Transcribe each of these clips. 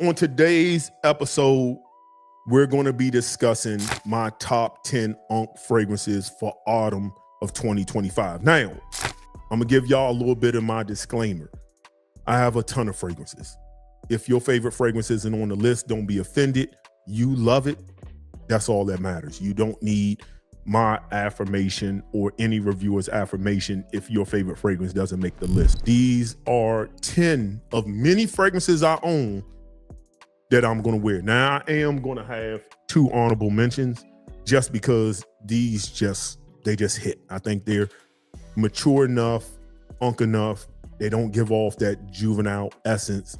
on today's episode, we're going to be discussing my top 10 Unc fragrances for autumn of 2025. Now, I'm going to give y'all a little bit of my disclaimer. I have a ton of fragrances. If your favorite fragrance isn't on the list, don't be offended. You love it. That's all that matters. You don't need my affirmation or any reviewer's affirmation if your favorite fragrance doesn't make the list. These are 10 of many fragrances I own that I'm going to wear. Now, I am going to have 2 honorable mentions just because these just hit. I think they're mature enough, Unc enough. They don't give off that juvenile essence.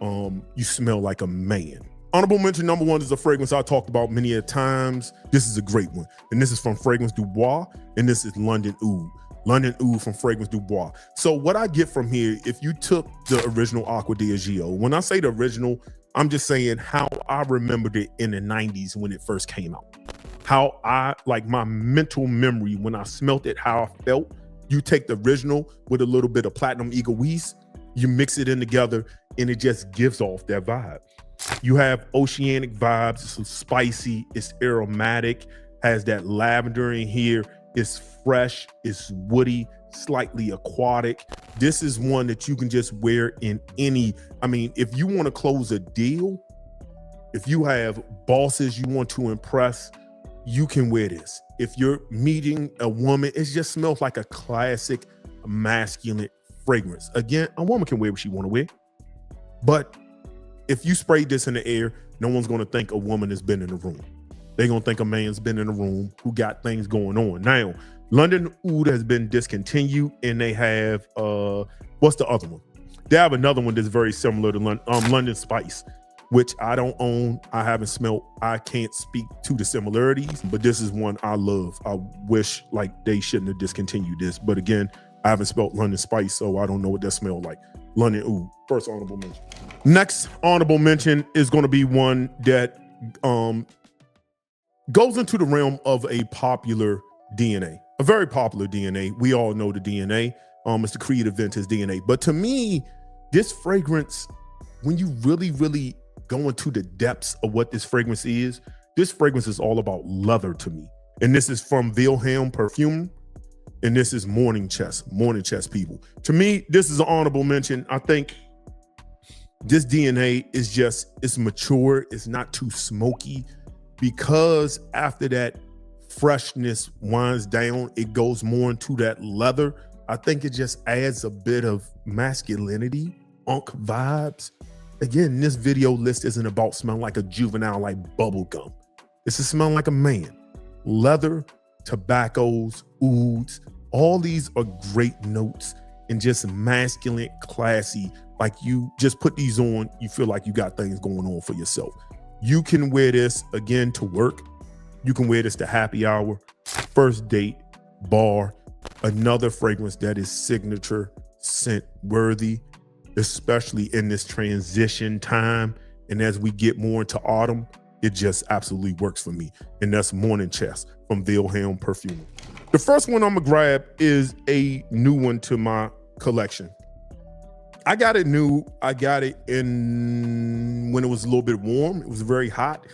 You smell like a man. Honorable mention number 1 is a fragrance I talked about many a times. This is a great one. And this is from Fragrance Dubois. And this is London Oud. London Oud from Fragrance Dubois. So what I get from here, if you took the original Acqua di Agio, when I say the original, I'm just saying how I remembered it in the 90s when it first came out. How I, like my mental memory, when I smelt it, how I felt. You take the original with a little bit of platinum Egoiste, you mix it in together, and it just gives off that vibe. You have oceanic vibes. It's spicy, it's aromatic, has that lavender in here. It's fresh, it's woody, slightly aquatic. This is one that you can just wear in any, if you want to close a deal, if you have bosses you want to impress, you can wear this. If you're meeting a woman, it just smells like a classic masculine fragrance. Again, a woman can wear what she want to wear, but if you spray this in the air, no one's going to think a woman has been in the room. They're going to think a man's been in the room who got things going on. Now, London Oud has been discontinued, and they have, what's the other one? They have another one that's very similar to London Spice, which I don't own. I haven't smelled. I can't speak to the similarities, but this is one I love. I wish they shouldn't have discontinued this. But again, I haven't smelled London Spice, so I don't know what that smelled like. London Oud, first honorable mention. Next honorable mention is going to be one that goes into the realm of a popular DNA, a very popular DNA. We all know the DNA. It's the Creed Aventus DNA. But to me, this fragrance, when you really, really go into the depths of what this fragrance is all about leather to me. And this is from Vilhelm Perfume. And this is morning chest people. To me, this is an honorable mention. I think this DNA is it's mature. It's not too smoky, because after that freshness winds down, it goes more into that leather. I think it just adds a bit of masculinity, Unc vibes. Again, this video list isn't about smelling like a juvenile, like bubble gum. It's to smell like a man. Leather, tobaccos, ouds, all these are great notes and just masculine, classy. Like you just put these on, you feel like you got things going on for yourself. You can wear this again to work. You can wear this to happy hour, first date, bar. Another fragrance that is signature scent worthy, especially in this transition time. And as we get more into autumn, it just absolutely works for me. And that's Morning Chest from Vilhelm Perfume. The first one I'm gonna grab is a new one to my collection. I got it new. I got it in when it was a little bit warm. It was very hot.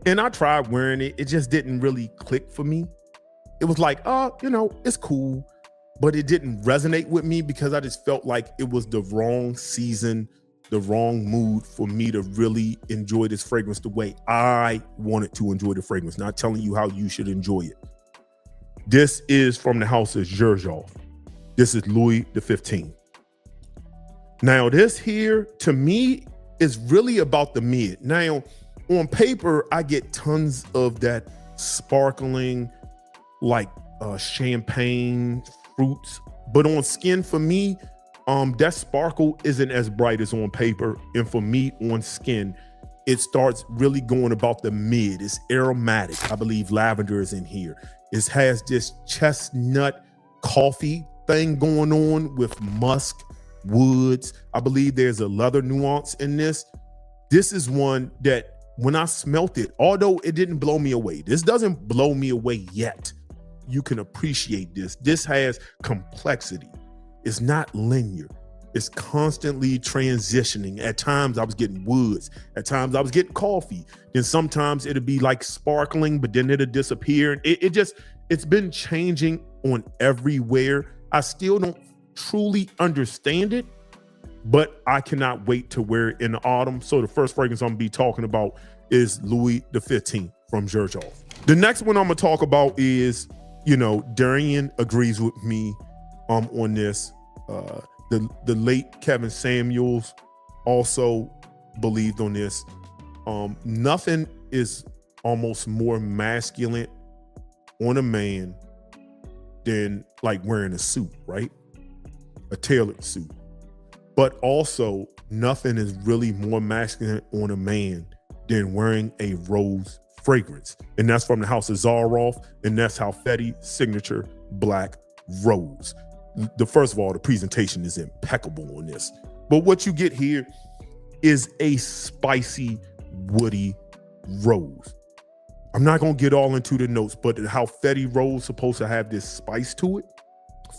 And I tried wearing it. It just didn't really click for me. It was like, it's cool. But it didn't resonate with me because I just felt like it was the wrong season, the wrong mood for me to really enjoy this fragrance the way I wanted to enjoy the fragrance. Not telling you how you should enjoy it. This is from the house of xerjoff. This is Louis XV. Now this here, to me, is really about the mid. Now, on paper, I get tons of that sparkling, like champagne fruits. But on skin, for me, that sparkle isn't as bright as on paper. And for me, on skin, it starts really going about the mid. It's aromatic. I believe lavender is in here. It has this chestnut coffee thing going on with musk, woods. I believe there's a leather nuance in this. This is one that when I smelt it, although it didn't blow me away, this doesn't blow me away yet. You can appreciate this. This has complexity. It's not linear. It's constantly transitioning. At times I was getting woods. At times I was getting coffee. Then sometimes it'll be like sparkling, but then it'll disappear. It's been changing on everywhere. I still don't truly understand it, but I cannot wait to wear it in the autumn. So the first fragrance I'm gonna be talking about is Louis XV from xerjoff. The next one I'm gonna talk about is, Darian agrees with me on this. The late Kevin Samuels also believed on this. Nothing is almost more masculine on a man than like wearing a suit, right? A tailored suit. But also nothing is really more masculine on a man than wearing a rose fragrance. And that's from the house of Zaharoff, and that's Halfetti Signature Black Rose. First of all, the presentation is impeccable on this. But what you get here is a spicy, woody rose. I'm not gonna get all into the notes, but the Halfetti rose supposed to have this spice to it,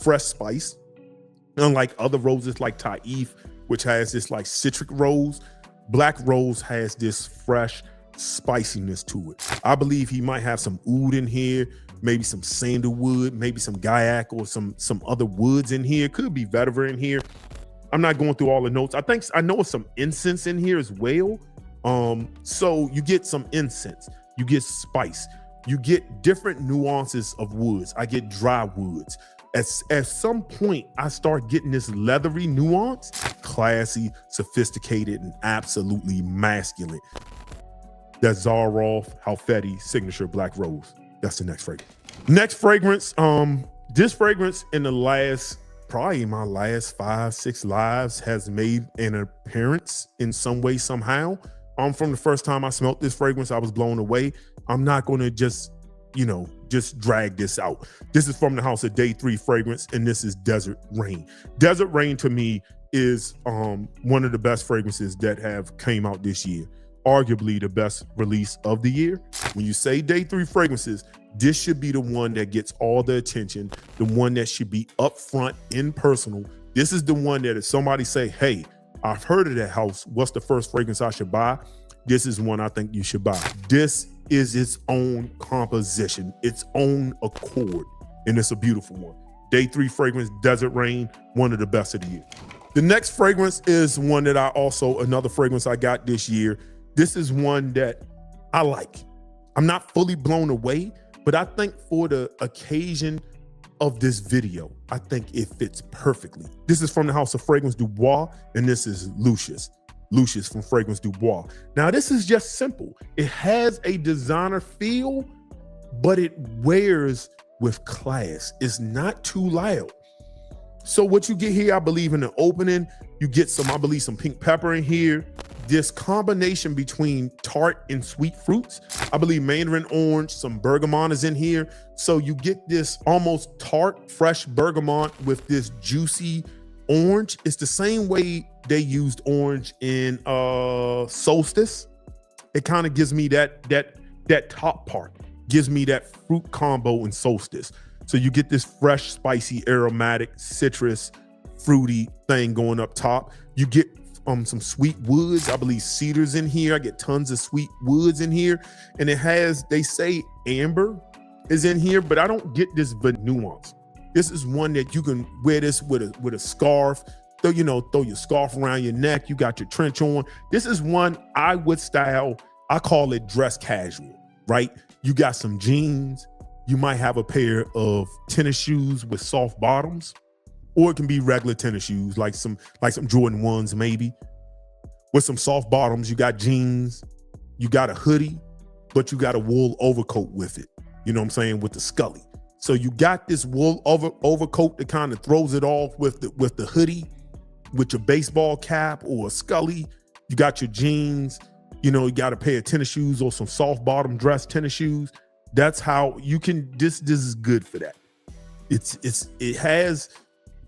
fresh spice. Unlike other roses like Taif, which has this like citric rose, Black Rose has this fresh spiciness to it. I believe he might have some oud in here, maybe some sandalwood, maybe some gaiac or some other woods in here. Could be vetiver in here. I'm not going through all the notes. I know some incense in here as well. So you get some incense, you get spice, you get different nuances of woods. I get dry woods. At some point, I start getting this leathery nuance, classy, sophisticated, and absolutely masculine. That's Zaharoff Halfetti Signature Black Rose. That's the next fragrance. Next fragrance, this fragrance in probably my last 5-6 lives has made an appearance in some way, somehow. From the first time I smelled this fragrance, I was blown away. I'm not gonna just drag this out. This is from the house of Day 3 Fragrance, and this is Desert Rain. Desert Rain to me is one of the best fragrances that have came out this year. Arguably the best release of the year. When you say Day 3 fragrances, this should be the one that gets all the attention, the one that should be upfront and personal. This is the one that if somebody say, hey, I've heard of that house, what's the first fragrance I should buy? This is one I think you should buy. This is its own composition, its own accord, and it's a beautiful one. Day 3 fragrance, Desert Rain, one of the best of the year. The next fragrance is one that another fragrance I got this year. This is one that I like. I'm not fully blown away, but I think for the occasion of this video, I think it fits perfectly. This is from the house of Fragrance Dubois, and this is Lucius. Lucius from Fragrance Dubois. Now, this is just simple. It has a designer feel, but it wears with class. It's not too loud. So what you get here, I believe in the opening, you get some pink pepper in here. This combination between tart and sweet fruits. I believe mandarin orange, some bergamot is in here. So you get this almost tart, fresh bergamot with this juicy orange. It's the same way they used orange in Solstice. It kind of gives me that top part, gives me that fruit combo in Solstice. So you get this fresh, spicy, aromatic, citrus, fruity thing going up top. You get some sweet woods. I believe cedars in here. I get tons of sweet woods in here. And it has, they say amber is in here, but I don't get this nuance. This is one that you can wear this with a scarf. Throw your scarf around your neck. You got your trench on. This is one I would style. I call it dress casual, right? You got some jeans. You might have a pair of tennis shoes with soft bottoms, or it can be regular tennis shoes, like some Jordan 1s maybe, with some soft bottoms. You got jeans, you got a hoodie, but you got a wool overcoat with it. You know what I'm saying? With the scully. So you got this wool overcoat that kind of throws it off with the hoodie, with your baseball cap or a scully. You got your jeans, you got a pair of tennis shoes or some soft bottom dress tennis shoes. That's how you can, this is good for that. It has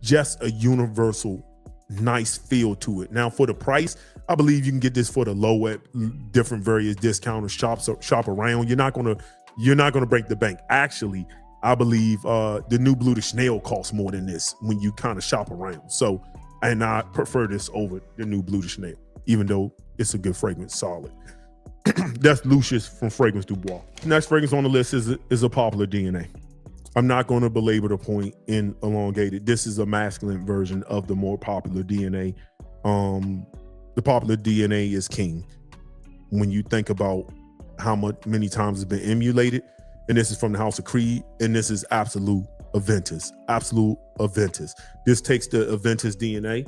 just a universal nice feel to it. Now for the price, I believe you can get this for the low at different various discounters, shop around. You're not gonna break the bank. Actually, I believe the new Blue de Chanel costs more than this when you kind of shop around. So And I prefer this over the new Bleu de Chanel, even though it's a good fragrance, solid. That's Lucius from Fragrance Dubois. Next fragrance on the list is a popular DNA. I'm not going to belabor the point and elongate it. This is a masculine version of the more popular DNA. The popular DNA is king. When you think about how many times it's been emulated, and this is from the house of Creed, and this is Absolu Aventus. Absolu Aventus. This takes the Aventus DNA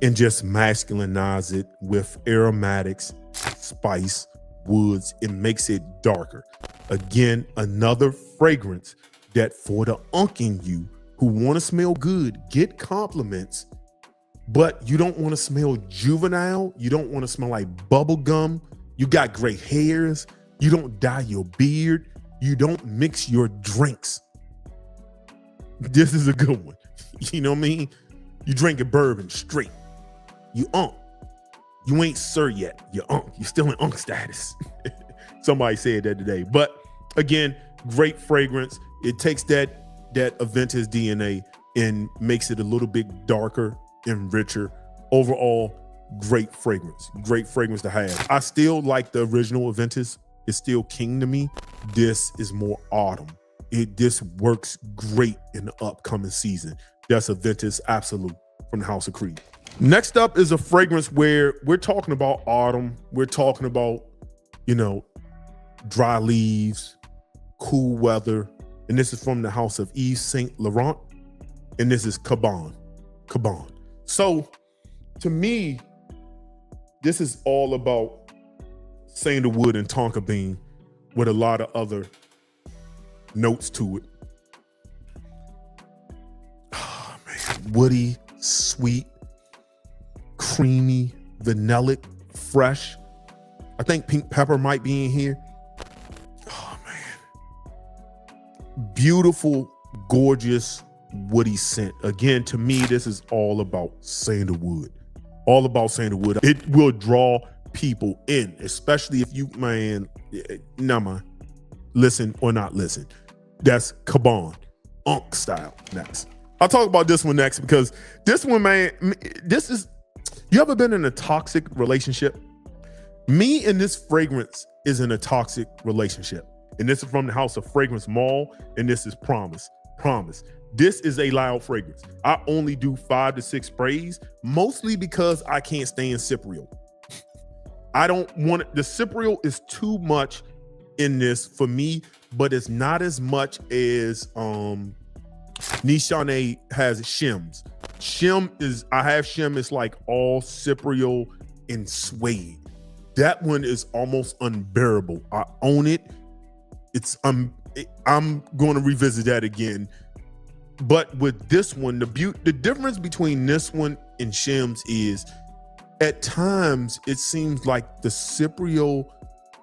and just masculinize it with aromatics, spice, woods. It makes it darker. Again, another fragrance that for the unk in you who want to smell good, get compliments, but you don't want to smell juvenile. You don't want to smell like bubble gum. You got gray hairs. You don't dye your beard. You don't mix your drinks. This is a good one. You know what I mean? You drinking bourbon straight. You unk. You ain't sir yet. You unk. You still in unk status. Somebody said that today. But again, great fragrance. It takes that Aventus DNA and makes it a little bit darker and richer. Overall, great fragrance. Great fragrance to have. I still like the original Aventus. It's still king to me. This is more autumn. This works great in the upcoming season. That's Aventus Absolu from the house of Creed. Next up is a fragrance where we're talking about autumn. We're talking about, dry leaves, cool weather. And this is from the house of Yves Saint Laurent. And this is Cabane. So to me, this is all about sandalwood and tonka bean with a lot of other notes to it. Oh, man. Woody, sweet, creamy, vanillic, fresh. I think pink pepper might be in here. Oh, man. Beautiful, gorgeous, woody scent. Again, to me, this is all about sandalwood. All about sandalwood. It will draw people in, especially if you, listen or not listen. That's Cabane, unk style next. I'll talk about this one next because this one, man, you ever been in a toxic relationship? Me and this fragrance is in a toxic relationship. And this is from the house of Fragrance Malle, and this is Promise. This is a loud fragrance. I only do 5 to 6 sprays, mostly because I can't stand cypriol. I don't want it. The cypriol is too much in this for me, but it's not as much as Nichane has shims. I have shim, it's like all cypriol and suede. That one is almost unbearable. I own it. I'm going to revisit that again. But with this one, the difference between this one and shims is at times it seems like the cypriol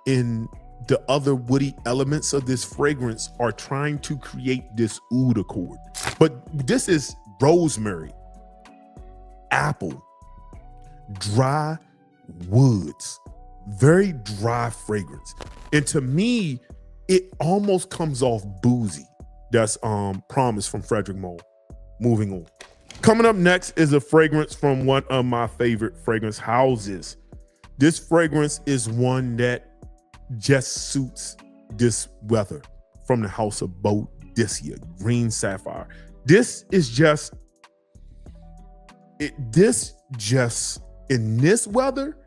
and the other woody elements of this fragrance are trying to create this oud accord. But this is rosemary, apple, dry woods, very dry fragrance. And to me, it almost comes off boozy. That's Promise from Frederick Malle. Moving on. Coming up next is a fragrance from one of my favorite fragrance houses. This fragrance is one that just suits this weather, from the house of Boadicea, green sapphire. This is just, in this weather,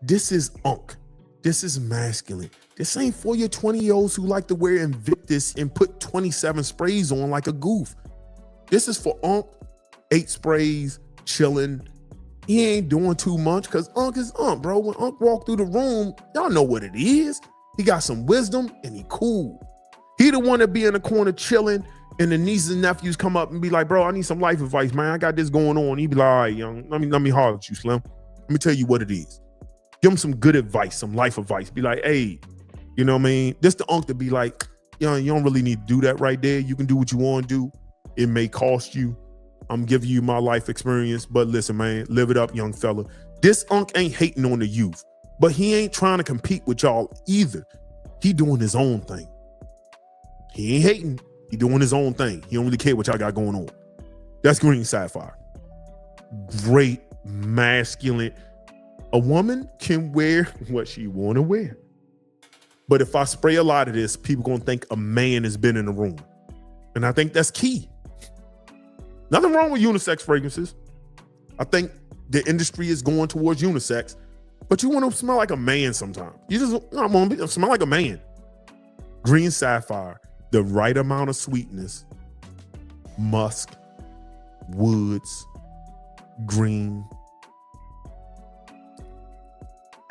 this is unk. This is masculine. This ain't for your 20-year-olds who like to wear Invictus and put 27 sprays on like a goof. This is for unk, 8 sprays, chilling. He ain't doing too much because unk is unk, bro. When unk walk through the room, y'all know what it is. He got some wisdom and he cool. He the one that be in the corner chilling, and the nieces and nephews come up and be like, bro, I need some life advice, man. I got this going on. He be like, all right, young, let me holler at you, Slim. Let me tell you what it is. Give him some good advice, some life advice. Be like, hey, you know what I mean? This the unk to be like, you don't really need to do that right there. You can do what you want to do. It may cost you. I'm giving you my life experience, but listen, man, live it up, young fella. This unk ain't hating on the youth, but he ain't trying to compete with y'all either. He doing his own thing. He ain't hating. He doing his own thing. He don't really care what y'all got going on. That's green sapphire. great masculine. A woman can wear what she want to wear. But if I spray a lot of this, people gonna think a man has been in the room. And I think that's key. Nothing wrong with unisex fragrances. I think the industry is going towards unisex, but you want to smell like a man sometimes. You just want to smell like a man. Green sapphire, the right amount of sweetness, musk, woods, green.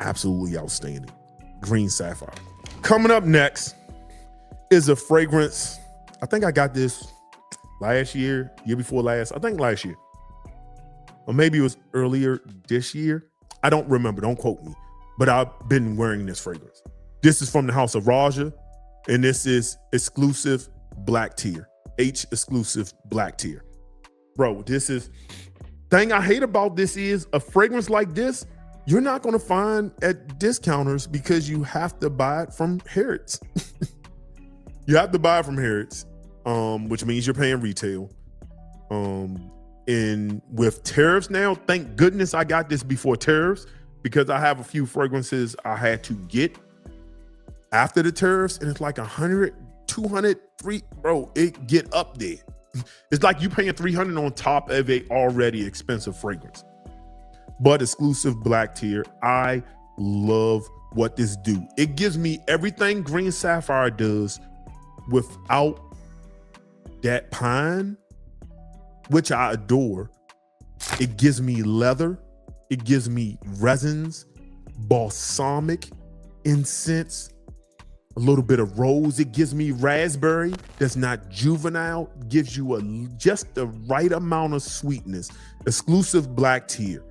Absolutely outstanding. Green sapphire. Coming up next is a fragrance. I think I got this last year before last. I think last year. Or maybe it was earlier this year. I don't remember. Don't quote me. But I've been wearing this fragrance. This is from the house of Roja. And this is exclusive black tier. H exclusive black tier. Bro, this is... Thing I hate about this is a fragrance like this, you're not going to find at discounters because you have to buy it from Harrods. You have to buy it from Harrods, which means you're paying retail. And with tariffs now, thank goodness I got this before tariffs, because I have a few fragrances I had to get after the tariffs, and it's like 100, 200, bro, it get up there. It's like you paying 300 on top of a already expensive fragrance. But exclusive black tier, I love what this do. It gives me everything green sapphire does without that pine, which I adore. It gives me leather. It gives me resins, balsamic, incense, a little bit of rose. It gives me raspberry that's not juvenile. Gives you just the right amount of sweetness. Exclusive black tier.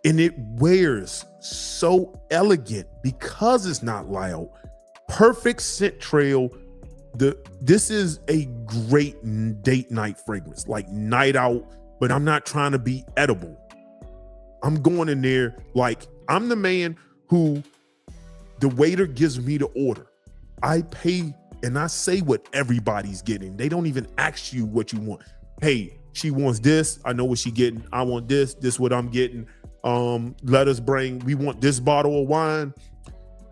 And it wears so elegant because it's not loud. Perfect scent trail. This is a great date night fragrance, like night out, but I'm not trying to be edible. I'm going in there like I'm the man who the waiter gives me the order. I pay and I say what everybody's getting. They don't even ask you what you want. Hey, she wants this. I know what she getting. I want this. This what I'm getting. We want this bottle of wine.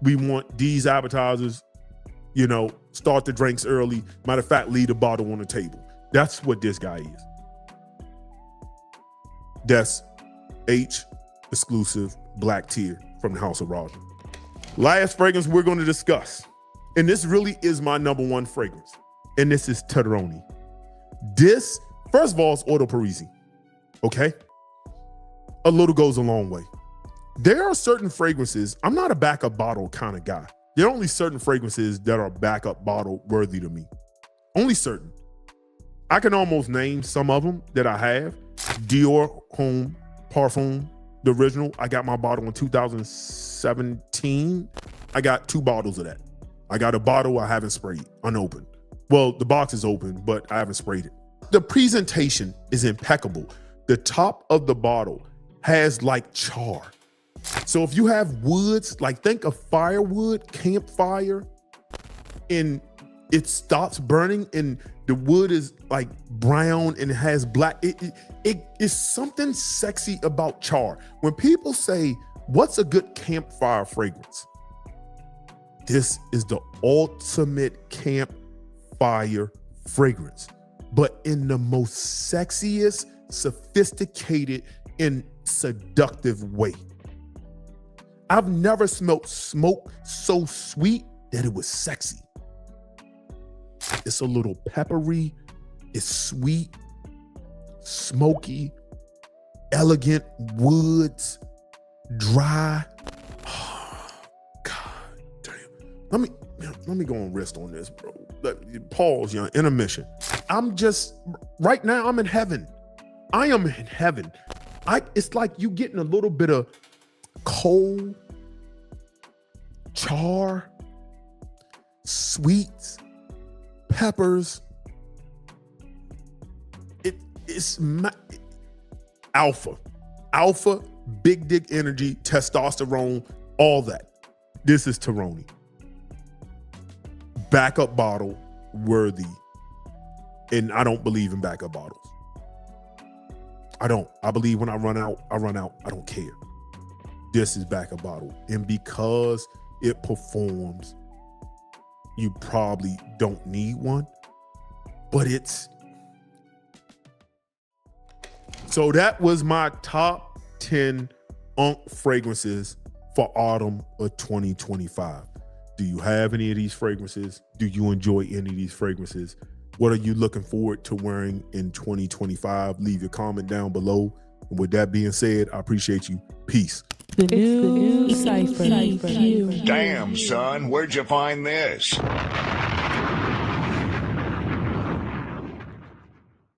We want these appetizers, start the drinks early. Matter of fact, leave the bottle on the table. That's what this guy is. That's H exclusive black tier from the house of Roja. Last fragrance we're going to discuss. And this really is my number one fragrance. And this is Terroni. This, first of all, is Orto Parisi. Okay? A little goes a long way. There are certain fragrances, I'm not a backup bottle kind of guy. There are only certain fragrances that are backup bottle worthy to me. Only certain. I can almost name some of them that I have. Dior Homme Parfum, the original. I got my bottle in 2017. I got 2 bottles of that. I got a bottle I haven't sprayed, unopened. Well, the box is open, but I haven't sprayed it. The presentation is impeccable. The top of the bottle has like char. So if you have woods, like think of firewood, campfire, and it stops burning and the wood is like brown and it has black, it is something sexy about char. When people say, what's a good campfire fragrance? This is the ultimate campfire fragrance, but in the most sexiest, sophisticated, and seductive way. I've never smelled smoke so sweet that it was sexy. It's a little peppery, it's sweet, smoky, elegant, woods, dry. Oh, God damn. Let me go and rest on this, bro. Pause, intermission. Right now I'm in heaven. I am in heaven. It's like you getting a little bit of coal, char, sweets, peppers. It's alpha, big dick energy, testosterone, all that. This is Terroni. Backup bottle worthy. And I don't believe in backup bottles. I don't. I believe when I run out, I run out. I don't care. This is back a bottle. And because it performs, you probably don't need one, but it's. So that was my top 10 fragrances for autumn of 2025. Do you have any of these fragrances? Do you enjoy any of these fragrances? What are you looking forward to wearing in 2025? Leave your comment down below. And with that being said, I appreciate you. Peace. The new cipher. Damn, son, where'd you find this?